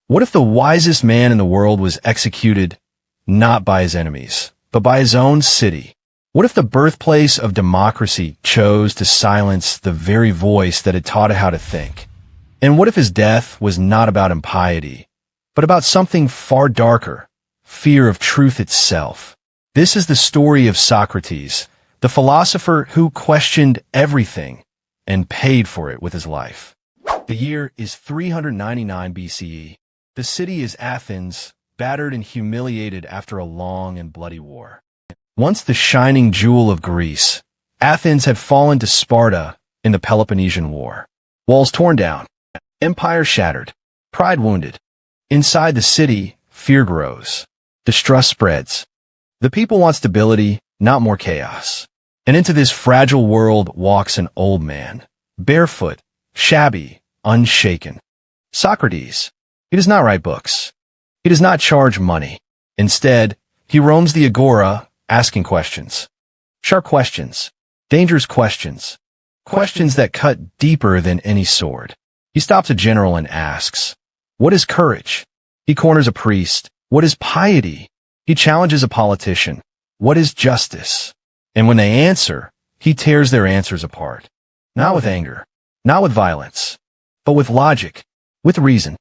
What if the wisest man in the world was executed not by his enemies, but by his own city? What if the birthplace of democracy chose to silence the very voice that had taught it how to think? And what if his death was not about impiety, but about something far darker, fear of truth itself? This is the story of Socrates, the philosopher who questioned everything and paid for it with his life. The year is 399 BCE. The city is Athens, battered and humiliated after a long and bloody war. Once the shining jewel of Greece, Athens had fallen to Sparta in the Peloponnesian War. Walls torn down, empire shattered, pride wounded. Inside the city, fear grows. Distrust spreads. The people want stability, not more chaos. And into this fragile world walks an old man, barefoot, shabby, unshaken. Socrates. He does not write books. He does not charge money. Instead, he roams the agora, asking questions. Sharp questions. Dangerous questions. Questions that cut deeper than any sword. He stops a general and asks, "What is courage?" He corners a priest. "What is piety?" He challenges a politician. "What is justice?" And when they answer, he tears their answers apart. Not with anger, not with violence, but with logic, with reason,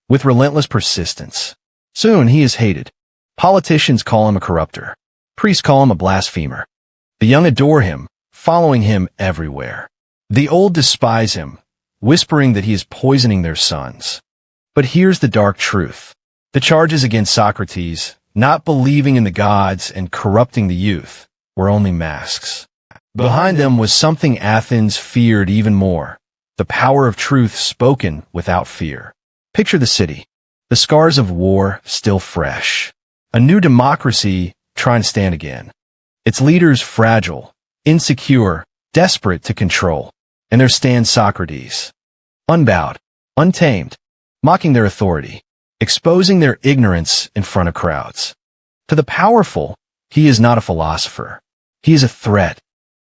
with relentless persistence. Soon he is hated. Politicians call him a corrupter. Priests call him a blasphemer. The young adore him, following him everywhere. The old despise him, whispering that he is poisoning their sons. But here's the dark truth. The charges against Socrates, not believing in the gods and corrupting the youth, were only masks. Behind them was something Athens feared even more, the power of truth spoken without fear. Picture the city, the scars of war still fresh. A new democracy trying to stand again. Its leaders fragile, insecure, desperate to control. And there stands Socrates, unbowed, untamed, mocking their authority, exposing their ignorance in front of crowds. To the powerful, he is not a philosopher. He is a threat.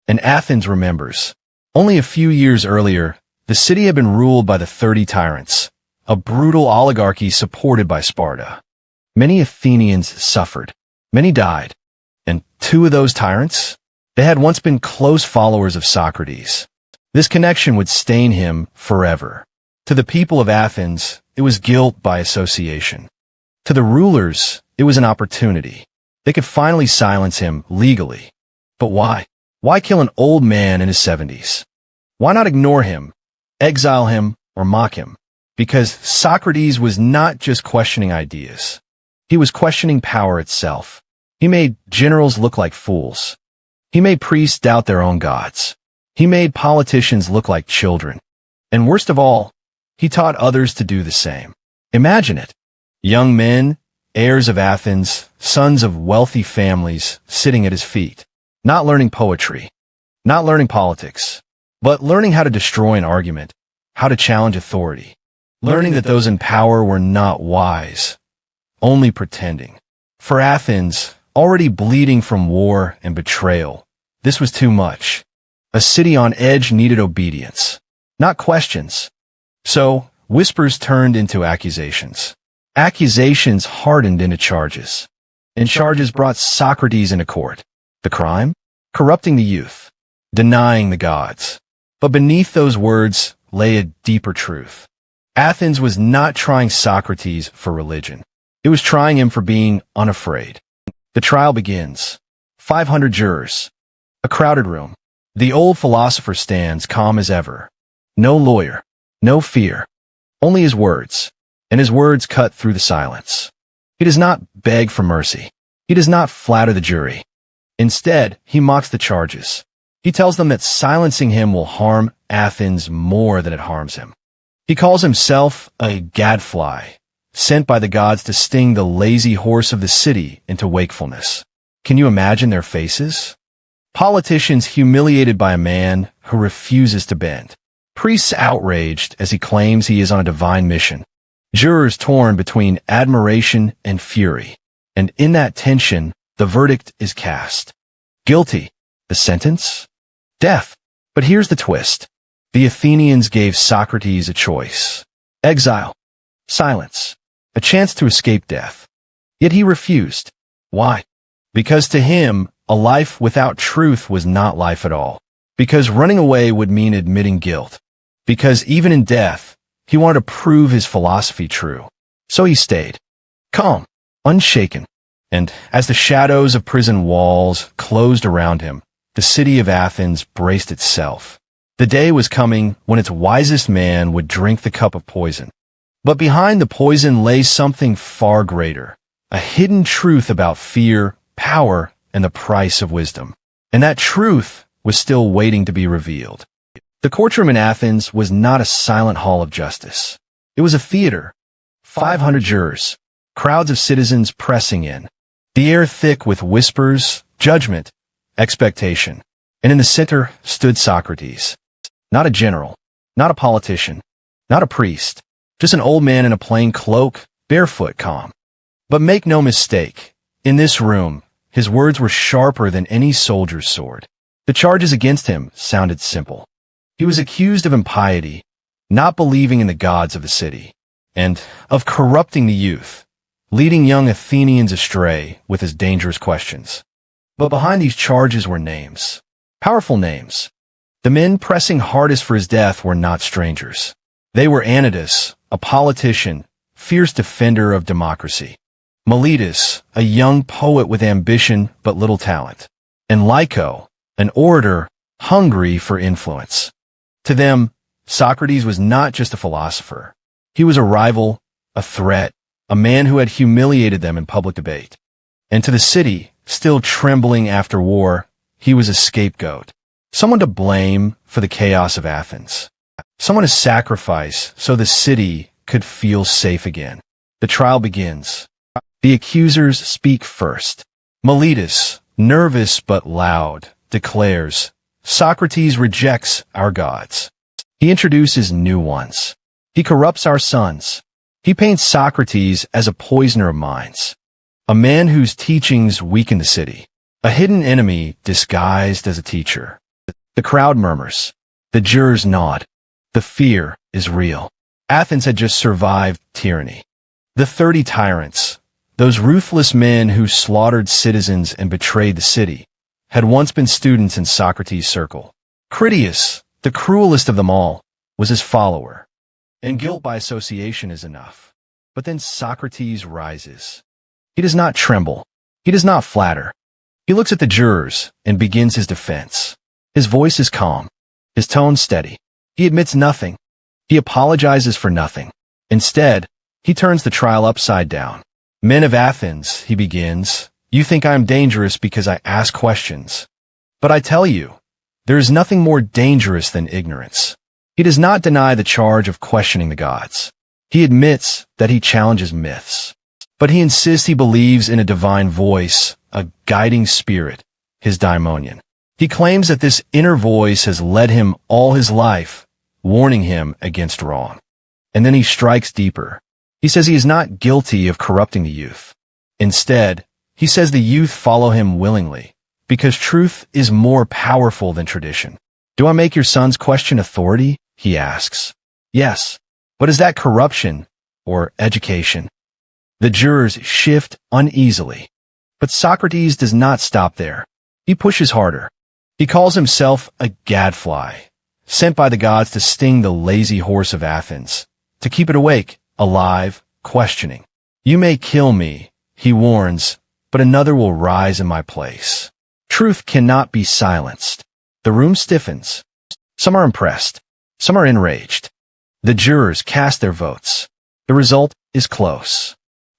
And Athens remembers. Only a few years earlier, the city had been ruled by the 30 tyrants, a brutal oligarchy supported by Sparta. Many Athenians suffered. Many died. And two of those tyrants? They had once been close followers of Socrates. This connection would stain him forever. To the people of Athens, it was guilt by association. To the rulers, it was an opportunity. They could finally silence him legally. But why? Why kill an old man in his 70s? Why not ignore him, exile him, or mock him? Because Socrates was not just questioning ideas. He was questioning power itself. He made generals look like fools. He made priests doubt their own gods. He made politicians look like children. And worst of all, he taught others to do the same. Imagine it. Young men, heirs of Athens, sons of wealthy families, sitting at his feet, not learning poetry, not learning politics, but learning how to destroy an argument, how to challenge authority, learning that those in power were not wise, only pretending. For Athens, already bleeding from war and betrayal, this was too much. A city on edge needed obedience, not questions. So, whispers turned into accusations. Accusations hardened into charges. And charges brought Socrates into court. The crime? Corrupting the youth, denying the gods. But beneath those words lay a deeper truth. Athens was not trying Socrates for religion. It was trying him for being unafraid. The trial begins. 500 jurors. A crowded room. The old philosopher stands calm as ever. No lawyer. No fear. Only his words. And his words cut through the silence. He does not beg for mercy. He does not flatter the jury. Instead, he mocks the charges. He tells them that silencing him will harm Athens more than it harms him. He calls himself a gadfly, sent by the gods to sting the lazy horse of the city into wakefulness. Can you imagine their faces? Politicians humiliated by a man who refuses to bend. Priests outraged as he claims he is on a divine mission. Jurors torn between admiration and fury. And in that tension, the verdict is cast. Guilty. The sentence? Death. But here's the twist. The Athenians gave Socrates a choice. Exile. Silence. a chance to escape death. Yet he refused. Why? Because to him, a life without truth was not life at all. Because running away would mean admitting guilt. Because even in death, he wanted to prove his philosophy true. So he stayed, calm, unshaken. And as the shadows of prison walls closed around him, the city of Athens braced itself. The day was coming when its wisest man would drink the cup of poison. But behind the poison lay something far greater, a hidden truth about fear, power, and the price of wisdom. And that truth was still waiting to be revealed. The courtroom in Athens was not a silent hall of justice. It was a theater. 500 jurors, crowds of citizens pressing in, the air thick with whispers, judgment, expectation. And in the center stood Socrates. Not a general, not a politician, not a priest, just an old man in a plain cloak, barefoot, calm. But make no mistake, in this room, his words were sharper than any soldier's sword. The charges against him sounded simple. He was accused of impiety, not believing in the gods of the city, and of corrupting the youth, leading young Athenians astray with his dangerous questions. But behind these charges were names, powerful names. The men pressing hardest for his death were not strangers. They were Anytus, a politician, fierce defender of democracy; Miletus, a young poet with ambition but little talent; and Lyco, an orator hungry for influence. To them, Socrates was not just a philosopher. He was a rival, a threat, a man who had humiliated them in public debate. And to the city, still trembling after war, he was a scapegoat, someone to blame for the chaos of Athens, someone to sacrifice so the city could feel safe again. The trial begins. The accusers speak first. Miletus, nervous but loud, declares, "Socrates rejects our gods. He introduces new ones. He corrupts our sons. He paints Socrates as a poisoner of minds, a man whose teachings weaken the city, a hidden enemy disguised as a teacher." The crowd murmurs. The jurors nod. The fear is real. Athens had just survived tyranny. The 30 tyrants, those ruthless men who slaughtered citizens and betrayed the city, had once been students in Socrates' circle. Critias, the cruelest of them all, was his follower. And guilt by association is enough. But then Socrates rises. He does not tremble. He does not flatter. He looks at the jurors and begins his defense. His voice is calm, his tone steady. He admits nothing. He apologizes for nothing. Instead, he turns the trial upside down. "Men of Athens," he begins, "you think I am dangerous because I ask questions. But I tell you, there is nothing more dangerous than ignorance." He does not deny the charge of questioning the gods. He admits that he challenges myths. But he insists he believes in a divine voice, a guiding spirit, his daimonion. He claims that this inner voice has led him all his life, warning him against wrong. And then he strikes deeper. He says he is not guilty of corrupting the youth. Instead, he says the youth follow him willingly, because truth is more powerful than tradition. "Do I make your sons question authority?" he asks. "Yes. But is that corruption or education?" The jurors shift uneasily. But Socrates does not stop there. He pushes harder. He calls himself a gadfly, sent by the gods to sting the lazy horse of Athens, to keep it awake, alive, questioning. "You may kill me," he warns, "but another will rise in my place." Truth cannot be silenced. The room stiffens. Some are impressed. Some are enraged. The jurors cast their votes. The result is close.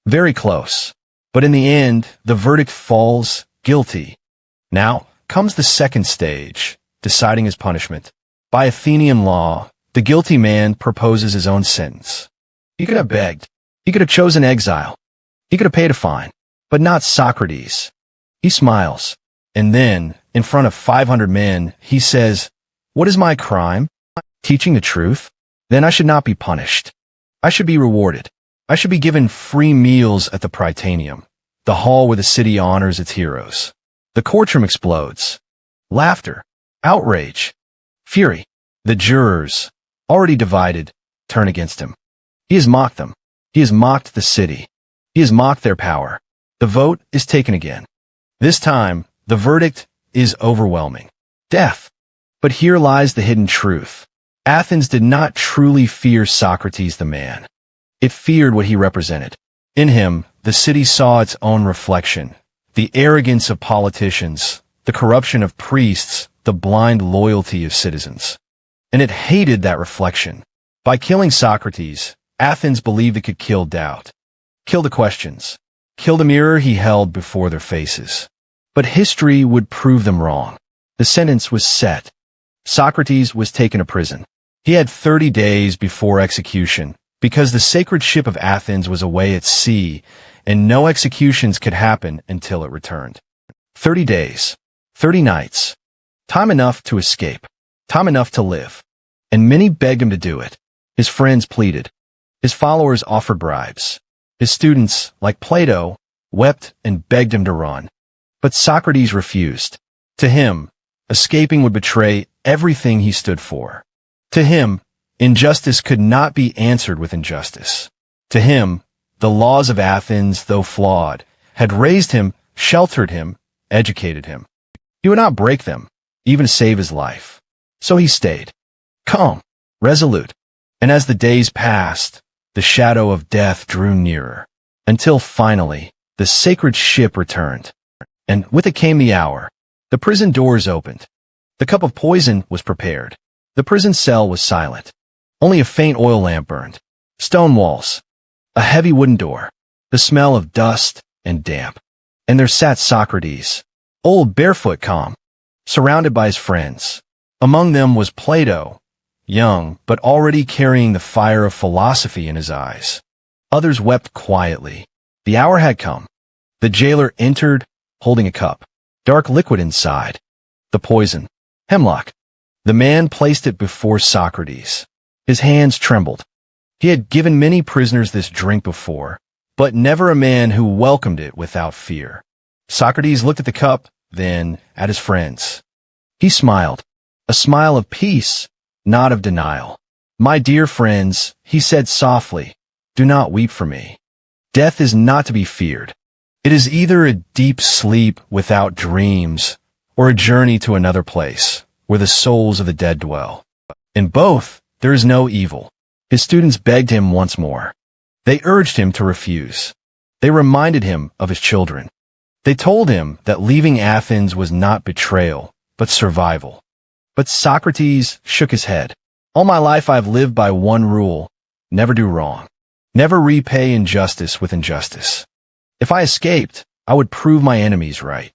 Very close. But in the end, the verdict falls guilty. Now comes the second stage, deciding his punishment. By Athenian law, the guilty man proposes his own sentence. He could have begged. He could have chosen exile. He could have paid a fine. But not Socrates. He smiles. And then, in front of 500 men, he says, "What is my crime? Teaching the truth? Then I should not be punished. I should be rewarded. I should be given free meals at the Prytaneum, the hall where the city honors its heroes." The courtroom explodes. Laughter, outrage, fury. The jurors, already divided, turn against him. He has mocked them. He has mocked the city. He has mocked their power. The vote is taken again. This time, the verdict is overwhelming. Death. But here lies the hidden truth. Athens did not truly fear Socrates the man. It feared what he represented. In him, the city saw its own reflection. The arrogance of politicians, the corruption of priests, the blind loyalty of citizens. And it hated that reflection. By killing Socrates, Athens believed it could kill doubt. Kill the questions. Kill the mirror he held before their faces. But history would prove them wrong. The sentence was set. Socrates was taken to prison. He had 30 days before execution, because the sacred ship of Athens was away at sea, and no executions could happen until it returned. 30 days. 30 nights. Time enough to escape. Time enough to live. And many begged him to do it. His friends pleaded. His followers offered bribes. His students, like Plato, wept and begged him to run. But Socrates refused. To him, escaping would betray everything he stood for. To him, injustice could not be answered with injustice. To him, the laws of Athens, though flawed, had raised him, sheltered him, educated him. He would not break them, even to save his life. So he stayed, calm, resolute. And as the days passed, the shadow of death drew nearer, until finally, the sacred ship returned. And with it came the hour. The prison doors opened. The cup of poison was prepared. The prison cell was silent. Only a faint oil lamp burned. Stone walls. A heavy wooden door. The smell of dust and damp. And there sat Socrates, old, barefoot, calm, surrounded by his friends. Among them was Plato, young, but already carrying the fire of philosophy in his eyes. Others wept quietly. The hour had come. The jailer entered, holding a cup. Dark liquid inside. The poison. Hemlock. The man placed it before Socrates. His hands trembled. He had given many prisoners this drink before, but never a man who welcomed it without fear. Socrates looked at the cup, then at his friends. He smiled. A smile of peace, not of denial. "My dear friends," he said softly, "do not weep for me. Death is not to be feared. It is either a deep sleep without dreams, or a journey to another place, where the souls of the dead dwell. In both, there is no evil." His students begged him once more. They urged him to refuse. They reminded him of his children. They told him that leaving Athens was not betrayal, but survival. But Socrates shook his head. "All my life I have lived by one rule: never do wrong. Never repay injustice with injustice. If I escaped, I would prove my enemies right.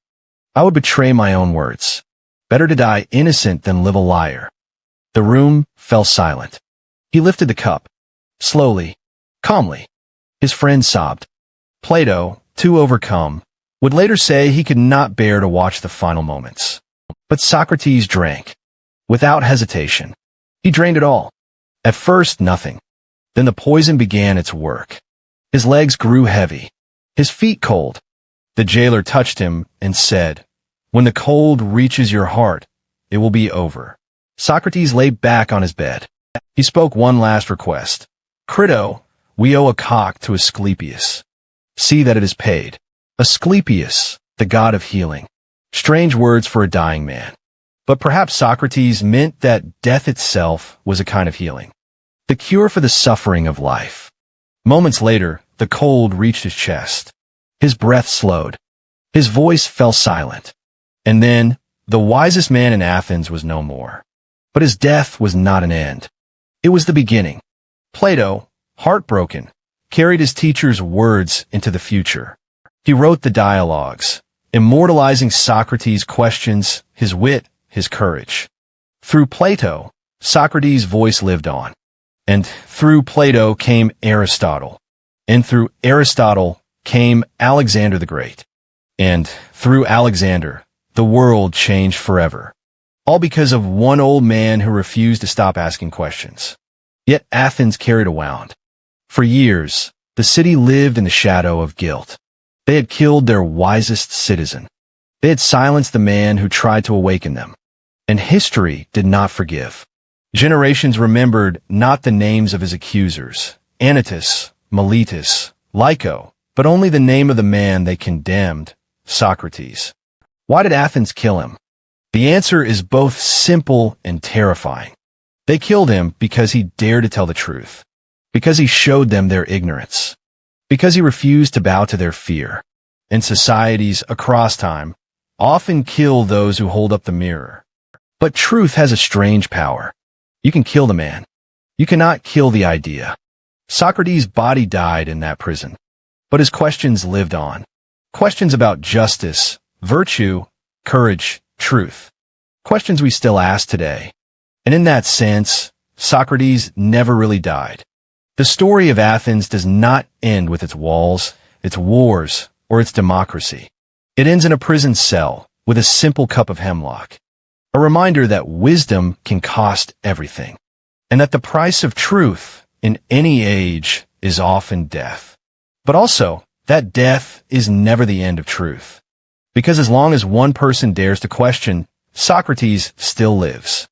I would betray my own words. Better to die innocent than live a liar." The room fell silent. He lifted the cup. Slowly, calmly. His friends sobbed. Plato, too overcome, would later say he could not bear to watch the final moments. But Socrates drank. Without hesitation. He drained it all. At first, nothing. Then the poison began its work. His legs grew heavy. His feet cold. The jailer touched him and said, "When the cold reaches your heart, it will be over." Socrates lay back on his bed. He spoke one last request. "Crito, we owe a cock to Asclepius. See that it is paid." Asclepius, the god of healing. Strange words for a dying man. But perhaps Socrates meant that death itself was a kind of healing. The cure for the suffering of life. Moments later, the cold reached his chest. His breath slowed. His voice fell silent. And then, the wisest man in Athens was no more. But his death was not an end. It was the beginning. Plato, heartbroken, carried his teacher's words into the future. He wrote the dialogues, immortalizing Socrates' questions, his wit, his courage. Through Plato, Socrates' voice lived on. And through Plato came Aristotle. And through Aristotle came Alexander the Great. And through Alexander, the world changed forever. All because of one old man who refused to stop asking questions. Yet Athens carried a wound. For years, the city lived in the shadow of guilt. They had killed their wisest citizen. They had silenced the man who tried to awaken them. And history did not forgive. Generations remembered not the names of his accusers, Anytus, Miletus, Lyco, but only the name of the man they condemned, Socrates. Why did Athens kill him? The answer is both simple and terrifying. They killed him because he dared to tell the truth, because he showed them their ignorance, because he refused to bow to their fear. And societies across time often kill those who hold up the mirror. But truth has a strange power. You can kill the man. You cannot kill the idea. Socrates' body died in that prison, but his questions lived on. Questions about justice, virtue, courage, truth. Questions we still ask today. And in that sense, Socrates never really died. The story of Athens does not end with its walls, its wars, or its democracy. It ends in a prison cell with a simple cup of hemlock. A reminder that wisdom can cost everything, and that the price of truth in any age is often death. But also, that death is never the end of truth. Because as long as one person dares to question, Socrates still lives.